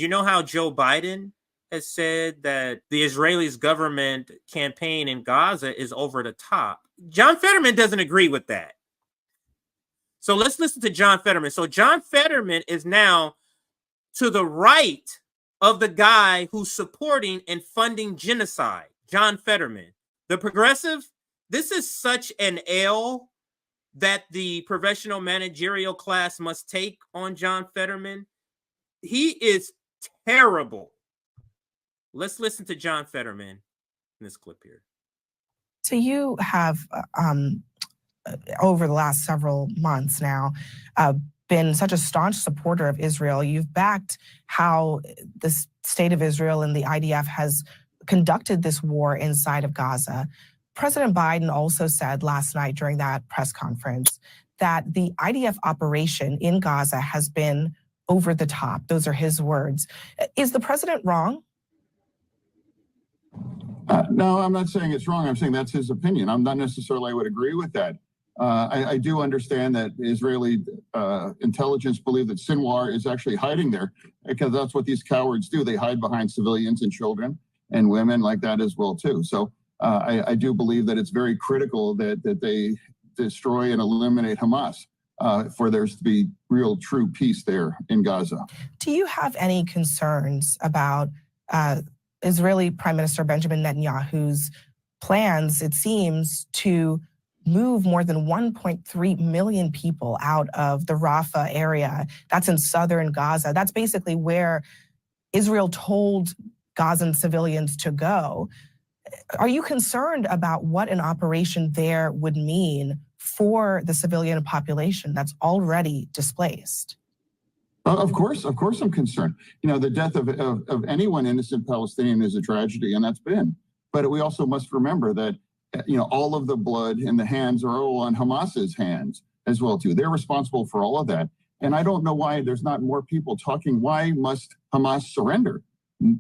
you know how Joe Biden has said that the Israelis' government campaign in Gaza is over the top? John Fetterman doesn't agree with that. So let's listen to John Fetterman. So John Fetterman is now to the right of the guy who's supporting and funding genocide. John Fetterman, the progressive. This is such an L that the professional managerial class must take on John Fetterman. He is terrible. Let's listen to John Fetterman in this clip here. So you have, over the last several months now, been such a staunch supporter of Israel. You've backed how the state of Israel and the IDF has conducted this war inside of Gaza. President Biden also said last night during that press conference that the IDF operation in Gaza has been over the top. Those are his words. Is the president wrong? No, I'm not saying it's wrong. I'm saying that's his opinion. I'm not necessarily, I would agree with that. I do understand that Israeli intelligence believe that Sinwar is actually hiding there, because that's what these cowards do. They hide behind civilians and children and women like that as well, too. So I do believe that it's very critical that they destroy and eliminate Hamas for there to be real, true peace there in Gaza. Do you have any concerns about Israeli Prime Minister Benjamin Netanyahu's plans, it seems, to move more than 1.3 million people out of the Rafah area? That's in southern Gaza. That's basically where Israel told Gazan civilians to go. Are you concerned about what an operation there would mean for the civilian population that's already displaced? Of course I'm concerned. You know, the death of anyone innocent Palestinian is a tragedy, and that's been. But we also must remember that, you know, all of the blood and the hands are all on Hamas's hands as well, too. They're responsible for all of that. And I don't know why there's not more people talking. Why must Hamas surrender?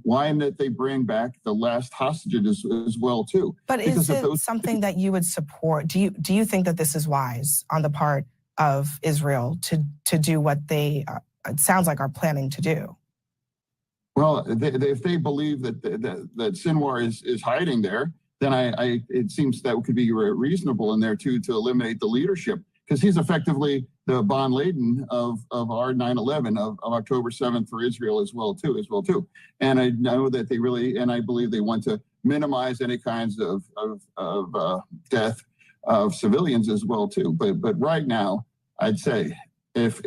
Why that they bring back the last hostages as well, too? But is it something that you would support? Do you think that this is wise on the part of Israel to do what they it sounds like are planning to do? Well, if they believe that Sinwar is hiding there, then it seems that could be reasonable in there too, to eliminate the leadership, because he's effectively the Bin Laden of our 9/11 of October 7th for Israel as well too. And I know that they really, and I believe they want to minimize any kinds of death of civilians as well too. But right now, I'd say if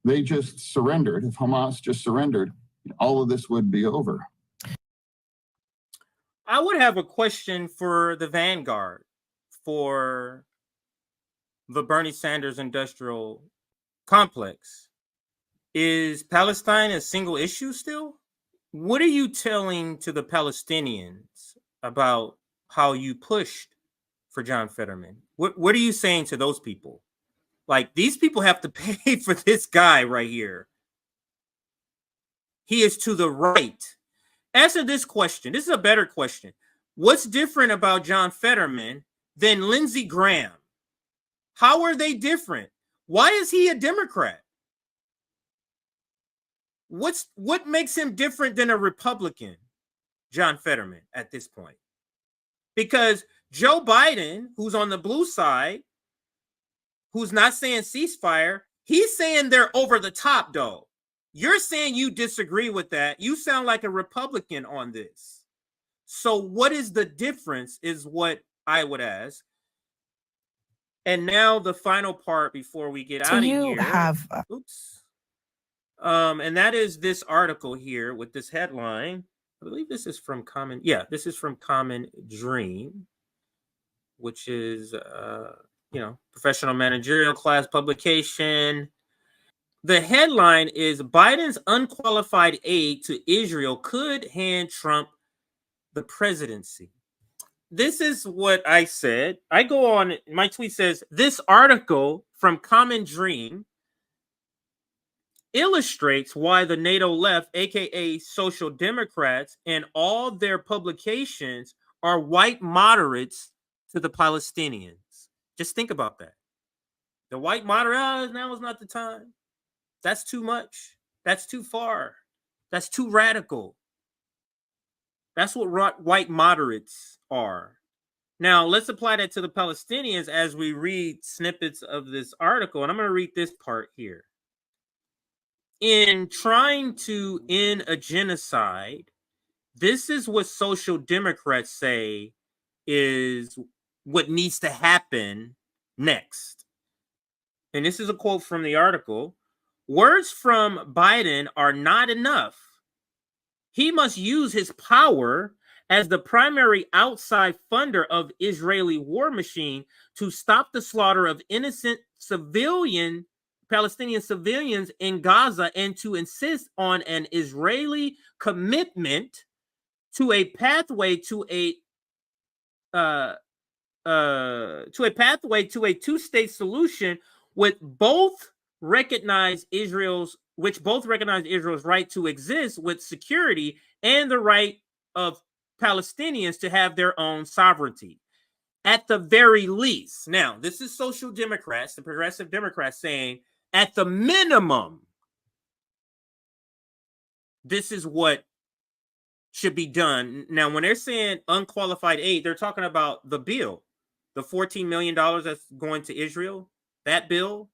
they just surrendered, if Hamas just surrendered, all of this would be over. I would have a question for the vanguard, for the Bernie Sanders industrial complex. Is Palestine a single issue still? What are you telling to the Palestinians about how you pushed for John Fetterman? What are you saying to those people? Like, these people have to pay for this guy right here. He is to the right. Answer this question. This is a better question. What's different about John Fetterman than Lindsey Graham? How are they different? Why is he a Democrat? What makes him different than a Republican, John Fetterman, at this point? Because Joe Biden, who's on the blue side, who's not saying ceasefire, he's saying they're over the top, though. You're saying you disagree with that. You sound like a Republican on this. So what is the difference is what I would ask. And now the final part before we get out of here. And that is this article here with this headline. I believe this is from Common. Yeah, this is from Common Dream, which is, professional managerial class publication. The headline is Biden's unqualified aid to Israel could hand Trump the presidency. This is what I said. I go on, my tweet says, this article from Common Dream illustrates why the NATO left, aka Social Democrats, and all their publications are white moderates to the Palestinians. Just think about that. The white moderate, now is not the time. That's too much. That's too far. That's too radical. That's what white moderates are. Now, let's apply that to the Palestinians as we read snippets of this article. And I'm going to read this part here. In trying to end a genocide, this is what social democrats say is what needs to happen next. And this is a quote from the article. Words from Biden are not enough. He must use his power as the primary outside funder of Israeli war machine to stop the slaughter of innocent Palestinian civilians in Gaza and to insist on an Israeli commitment to a pathway to a two-state solution which both recognize Israel's right to exist with security and the right of Palestinians to have their own sovereignty. At the very least, now this is social democrats, the progressive democrats saying, at the minimum, this is what should be done. Now, when they're saying unqualified aid, they're talking about the bill, the $14 million that's going to Israel, that bill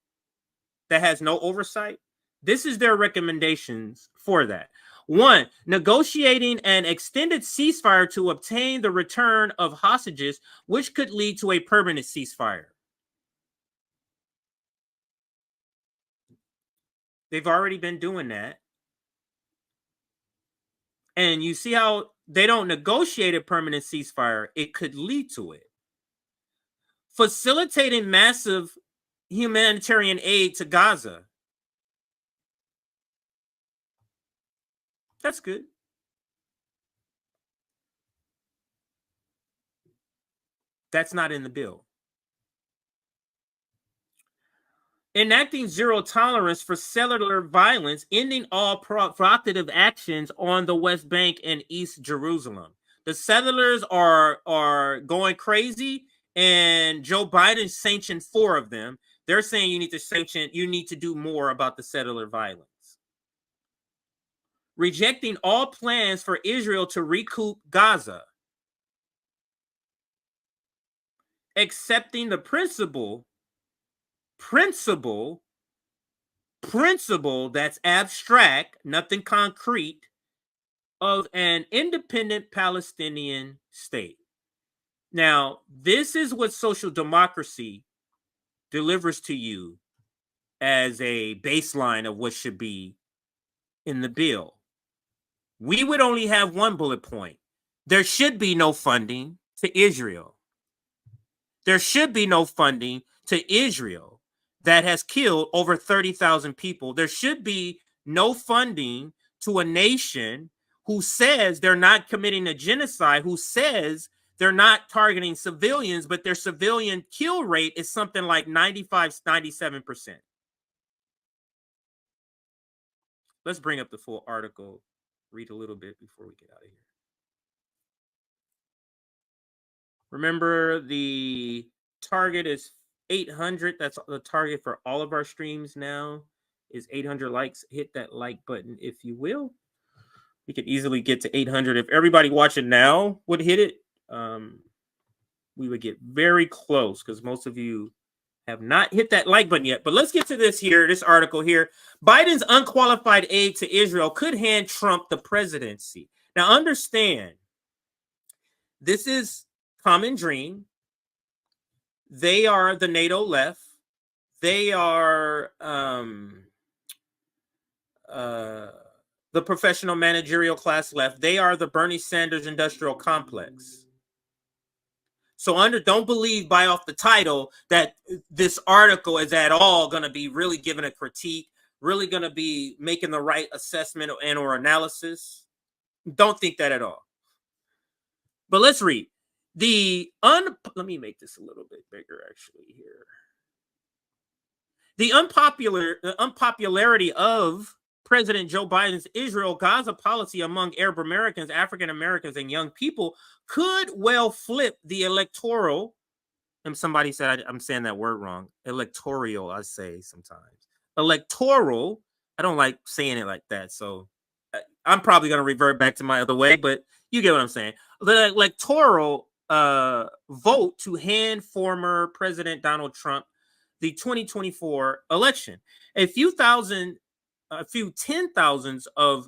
that has no oversight. This is their recommendations for that. 1, negotiating an extended ceasefire to obtain the return of hostages, which could lead to a permanent ceasefire. They've already been doing that. And you see how they don't negotiate a permanent ceasefire. It could lead to it. Facilitating massive humanitarian aid to Gaza. That's good. That's not in the bill. Enacting zero tolerance for cellular violence, ending all provocative actions on the West Bank and East Jerusalem. The settlers are going crazy, and Joe Biden sanctioned 4 of them. They're saying you need to do more about the settler violence. Rejecting all plans for Israel to recoup Gaza. Accepting the principle that's abstract, nothing concrete, of an independent Palestinian state. Now, this is what social democracy delivers to you as a baseline of what should be in the bill. We would only have one bullet point. There should be no funding to Israel. There should be no funding to Israel that has killed over 30,000 people. There should be no funding to a nation who says they're not committing a genocide, who says they're not targeting civilians, but their civilian kill rate is something like 95, 97%. Let's bring up the full article, read a little bit before we get out of here. Remember, the target is 800. That's the target for all of our streams now, is 800 likes. Hit that like button, if you will. We could easily get to 800. If everybody watching now would hit it, we would get very close, because most of you have not hit that like button yet. But let's get to this article here. Biden's unqualified aid to Israel could hand Trump the presidency. Now, understand, this is Common Dream. They are the NATO left. They are the professional managerial class left. They are the Bernie Sanders industrial complex. So don't believe by off the title that this article is at all going to be really giving a critique, really going to be making the right assessment and or analysis. Don't think that at all. But let's read. Let me make this a little bit bigger actually here. The unpopularity of President Joe Biden's Israel-Gaza policy among Arab Americans, African Americans, and young people could well flip the electoral. And somebody said I'm saying that word wrong. Electoral, I say sometimes. Electoral. I don't like saying it like that. So I'm probably going to revert back to my other way, but you get what I'm saying. The electoral vote to hand former President Donald Trump the 2024 election. A few ten thousands of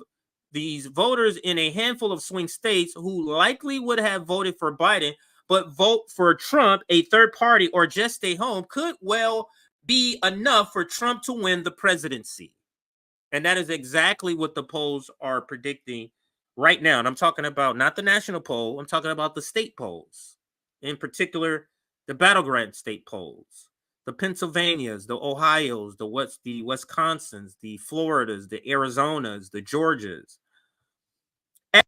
these voters in a handful of swing states who likely would have voted for Biden but vote for Trump, a third party, or just stay home could well be enough for Trump to win the presidency. And that is exactly what the polls are predicting right now. And I'm talking about not the national poll, I'm talking about the state polls, in particular, the battleground state polls, the Pennsylvanias, the Ohios, the Wisconsins, the Floridas, the Arizonas, the Georgias.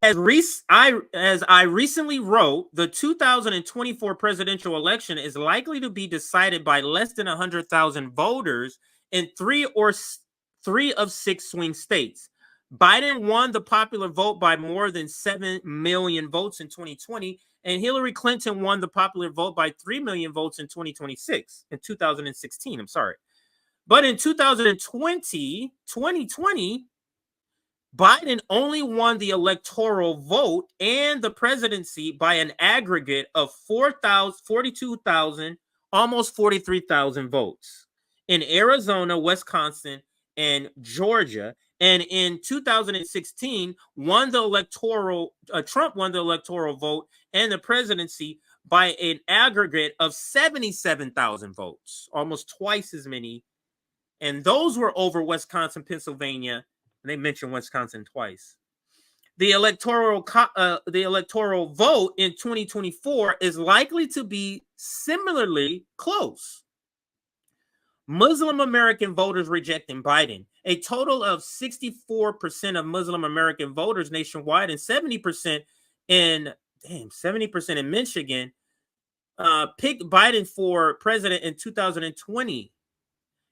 As I recently wrote, the 2024 presidential election is likely to be decided by less than 100,000 voters in three of 6 swing states. Biden won the popular vote by more than 7 million votes in 2020, and Hillary Clinton won the popular vote by 3 million votes in 2016. I'm sorry. But in 2020, Biden only won the electoral vote and the presidency by an aggregate of 42,000, almost 43,000 votes in Arizona, Wisconsin, and Georgia. And in 2016, Trump won the electoral vote and the presidency by an aggregate of 77,000 votes, almost twice as many. And those were over Wisconsin, Pennsylvania. They mentioned Wisconsin twice. The electoral vote in 2024 is likely to be similarly close. Muslim American voters rejecting Biden. A total of 64% of Muslim American voters nationwide and 70% in Michigan picked Biden for president in 2020.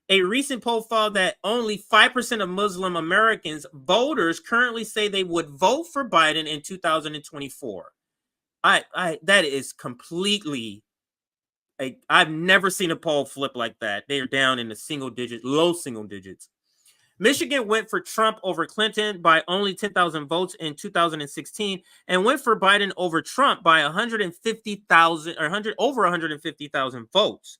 A recent poll found that only 5% of Muslim Americans voters currently say they would vote for Biden in 2024. That is completely. I've never seen a poll flip like that. They are down in the low single digits. Michigan went for Trump over Clinton by only 10,000 votes in 2016 and went for Biden over Trump by 150,000 votes.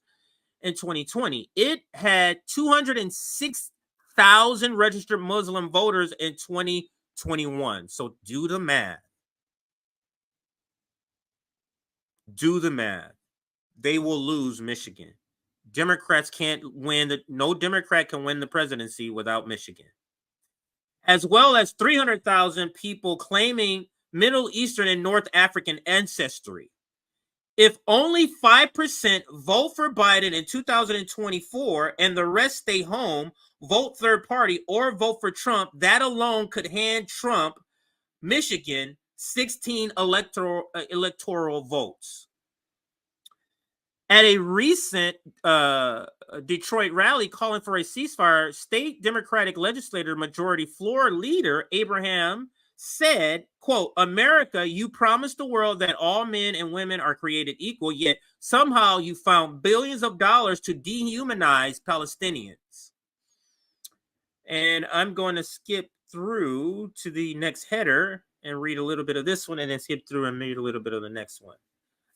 In 2020, it had 206,000 registered Muslim voters in 2021. So do the math. They will lose Michigan. Democrats can't win. No Democrat can win the presidency without Michigan. As well as 300,000 people claiming Middle Eastern and North African ancestry. If only 5% vote for Biden in 2024 and the rest stay home, vote third party, or vote for Trump, that alone could hand Trump, Michigan, 16 electoral votes. At a recent Detroit rally calling for a ceasefire, state Democratic legislator majority floor leader Abraham said, quote, America, you promised the world that all men and women are created equal, yet somehow you found billions of dollars to dehumanize Palestinians. And I'm going to skip through to the next header and read a little bit of this one and then skip through and read a little bit of the next one.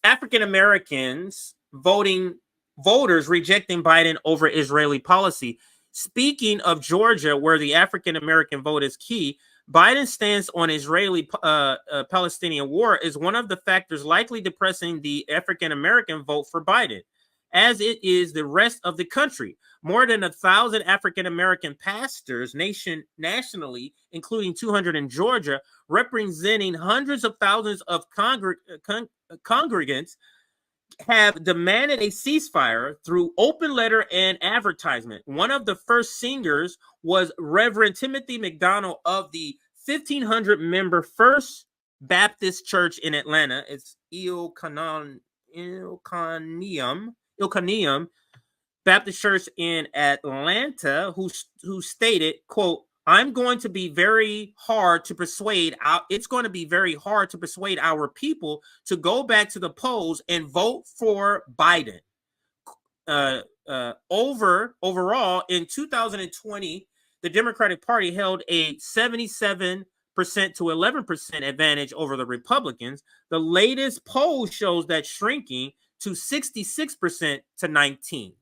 African Americans voters rejecting Biden over Israeli policy. Speaking of Georgia, where the African American vote is key, Biden's stance on Israeli-Palestinian war is one of the factors likely depressing the African-American vote for Biden, as it is the rest of the country. More than 1,000 African-American pastors nationally, including 200 in Georgia, representing hundreds of thousands of congregants, have demanded a ceasefire through open letter and advertisement. One of the first singers was Reverend Timothy McDonald of the 1,500-member First Baptist Church in Atlanta. It's Ilkanium Baptist Church in Atlanta, who stated, quote, it's going to be very hard to persuade our people to go back to the polls and vote for Biden. Overall, in 2020, the Democratic Party held a 77 to 11% advantage over the Republicans. The latest poll shows that shrinking to 66% to 19%.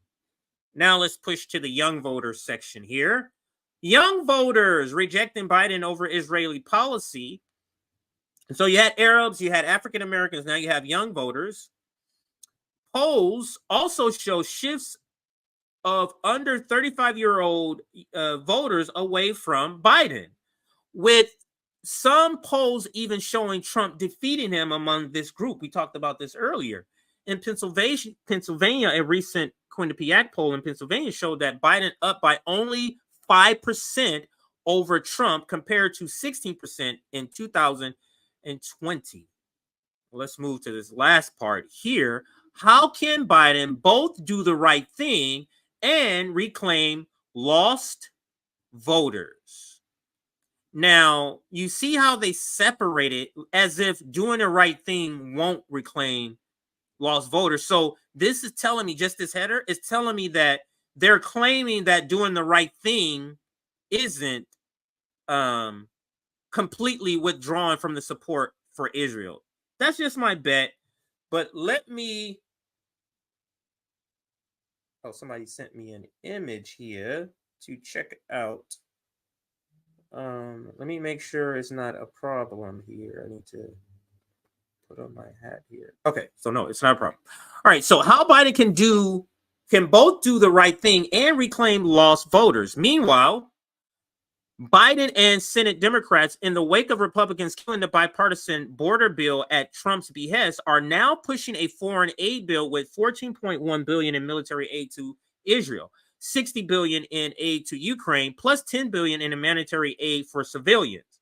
Now let's push to the young voters section here. Young voters rejecting Biden over Israeli policy. So you had Arabs, you had African Americans, now you have young voters. Polls also show shifts of under 35-year-old voters away from Biden, with some polls even showing Trump defeating him among this group. We talked about this earlier. In Pennsylvania, a recent Quinnipiac poll in Pennsylvania showed that Biden up by only 5% over Trump compared to 16% in 2020. Let's move to this last part here. How can Biden both do the right thing and reclaim lost voters? Now, you see how they separate it as if doing the right thing won't reclaim lost voters. So this is telling me, just this header is telling me that they're claiming that doing the right thing isn't completely withdrawn from the support for Israel. That's just my bet. But let me... Oh, somebody sent me an image here to check it out. Let me make sure it's not a problem here. I need to put on my hat here. Okay, so no, it's not a problem. All right, so how Biden can both do the right thing and reclaim lost voters. Meanwhile, Biden and Senate Democrats, in the wake of Republicans killing the bipartisan border bill at Trump's behest, are now pushing a foreign aid bill with $14.1 billion in military aid to Israel, $60 billion in aid to Ukraine, plus $10 billion in humanitarian aid for civilians.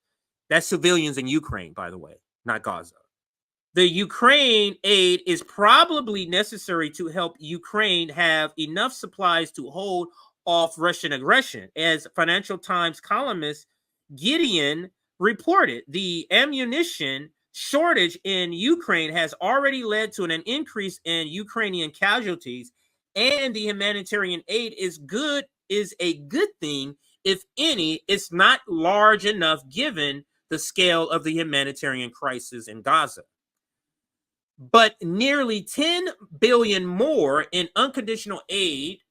That's civilians in Ukraine, by the way, not Gaza. The Ukraine aid is probably necessary to help Ukraine have enough supplies to hold off Russian aggression. As Financial Times columnist Gideon reported, the ammunition shortage in Ukraine has already led to an increase in Ukrainian casualties, and the humanitarian aid is a good thing. If any, it's not large enough given the scale of the humanitarian crisis in Gaza. But nearly $10 billion more in unconditional aid,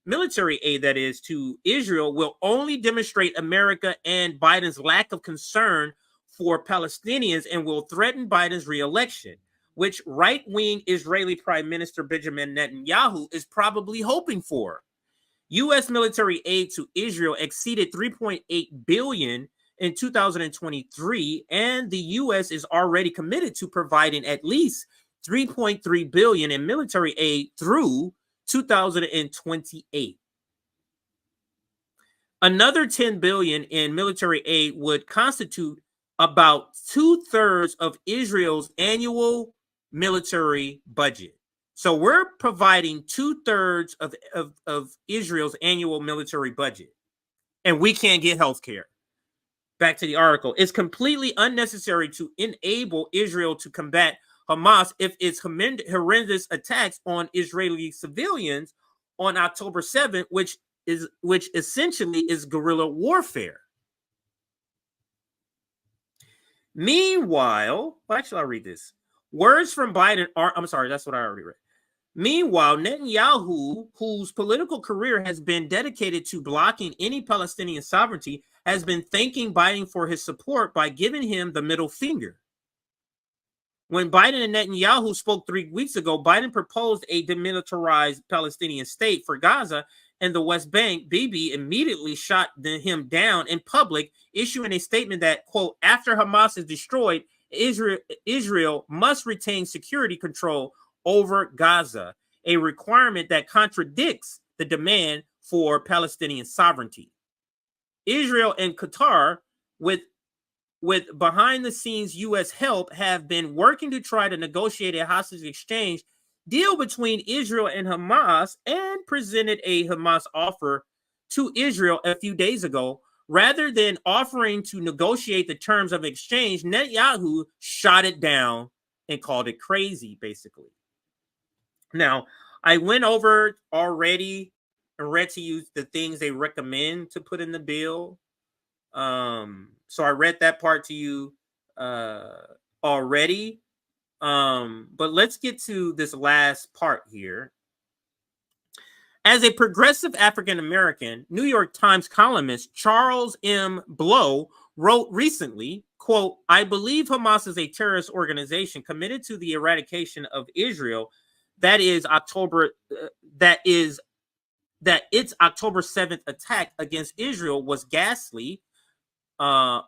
military aid that is, to Israel will only demonstrate America and Biden's lack of concern for Palestinians and will threaten Biden's re-election, which right-wing Israeli Prime Minister Benjamin Netanyahu is probably hoping for. U.S. military aid to Israel exceeded $3.8 billion in 2023, and the U.S. is already committed to providing at least $3.3 billion in military aid through 2028. Another $10 billion in military aid would constitute about 2/3 of Israel's annual military budget. So we're providing 2/3 of Israel's annual military budget, and we can't get health care. Back to the article. It's completely unnecessary to enable Israel to combat Hamas if its horrendous attacks on Israeli civilians on October 7th, which essentially is guerrilla warfare. Meanwhile, actually, I'll read this. Words from Biden are, I'm sorry, that's what I already read. Meanwhile, Netanyahu, whose political career has been dedicated to blocking any Palestinian sovereignty, has been thanking Biden for his support by giving him the middle finger. When Biden and Netanyahu spoke 3 weeks ago, Biden proposed a demilitarized Palestinian state for Gaza and the West Bank. Bibi immediately shot him down in public, issuing a statement that, quote, after Hamas is destroyed, Israel must retain security control over Gaza, a requirement that contradicts the demand for Palestinian sovereignty. Israel and Qatar, with behind-the-scenes U.S. help, have been working to try to negotiate a hostage exchange deal between Israel and Hamas, and presented a Hamas offer to Israel a few days ago. Rather than offering to negotiate the terms of exchange, Netanyahu shot it down and called it crazy, basically. Now, I went over already and read to you the things they recommend to put in the bill. So I read that part to you already. But let's get to this last part here. As a progressive African American, New York Times columnist Charles M. Blow wrote recently, quote, "I believe Hamas is a terrorist organization committed to the eradication of Israel. That its October 7th attack against Israel was ghastly, and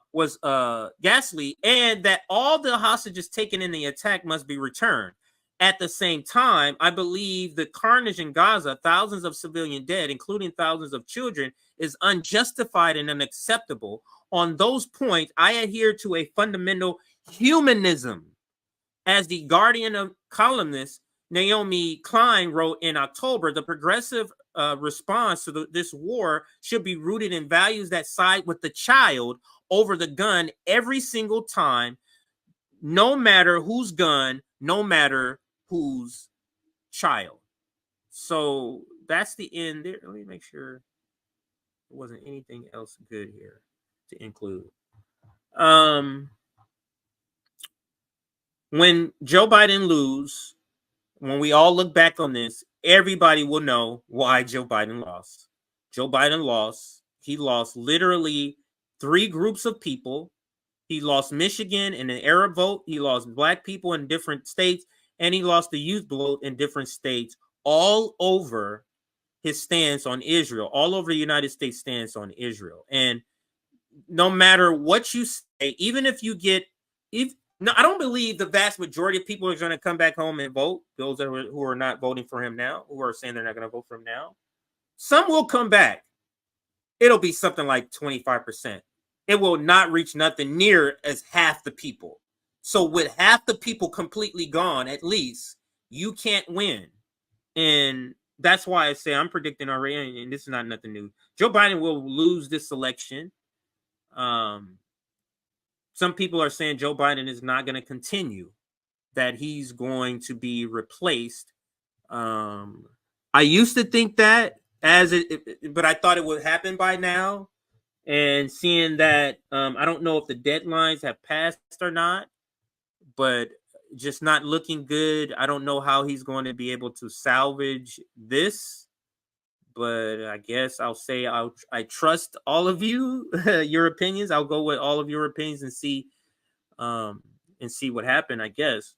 that all the hostages taken in the attack must be returned. At the same time, I believe the carnage in Gaza, thousands of civilian dead, including thousands of children, is unjustified and unacceptable. On those points, I adhere to a fundamental humanism." As the Guardian of columnist Naomi Klein wrote in October, the progressive response to this war should be rooted in values that side with the child over the gun every single time, no matter whose gun, no matter whose child. So that's the end there. Let me make sure there wasn't anything else good here to include. When Joe Biden loses, when we all look back on this, everybody will know why Joe Biden lost. Joe Biden lost. He lost literally 3 groups of people. He lost Michigan in an Arab vote. He lost black people in different states. And he lost the youth vote in different states, all over his stance on Israel, all over the United States stance on Israel. And no matter what you say, even if you get, no, I don't believe the vast majority of people are going to come back home and vote. Those who are not voting for him now, who are saying they're not going to vote for him now. Some will come back. It'll be something like 25%. It will not reach nothing near as half the people. So with half the people completely gone, at least, you can't win. And that's why I say I'm predicting already, and this is not nothing new, Joe Biden will lose this election. Some people are saying Joe Biden is not going to continue, that he's going to be replaced. I used to think that, but I thought it would happen by now. And seeing that, I don't know if the deadlines have passed or not, but just not looking good. I don't know how he's going to be able to salvage this, but I guess I'll say I trust all of you, your opinions. I'll go with all of your opinions and see what happened, I guess.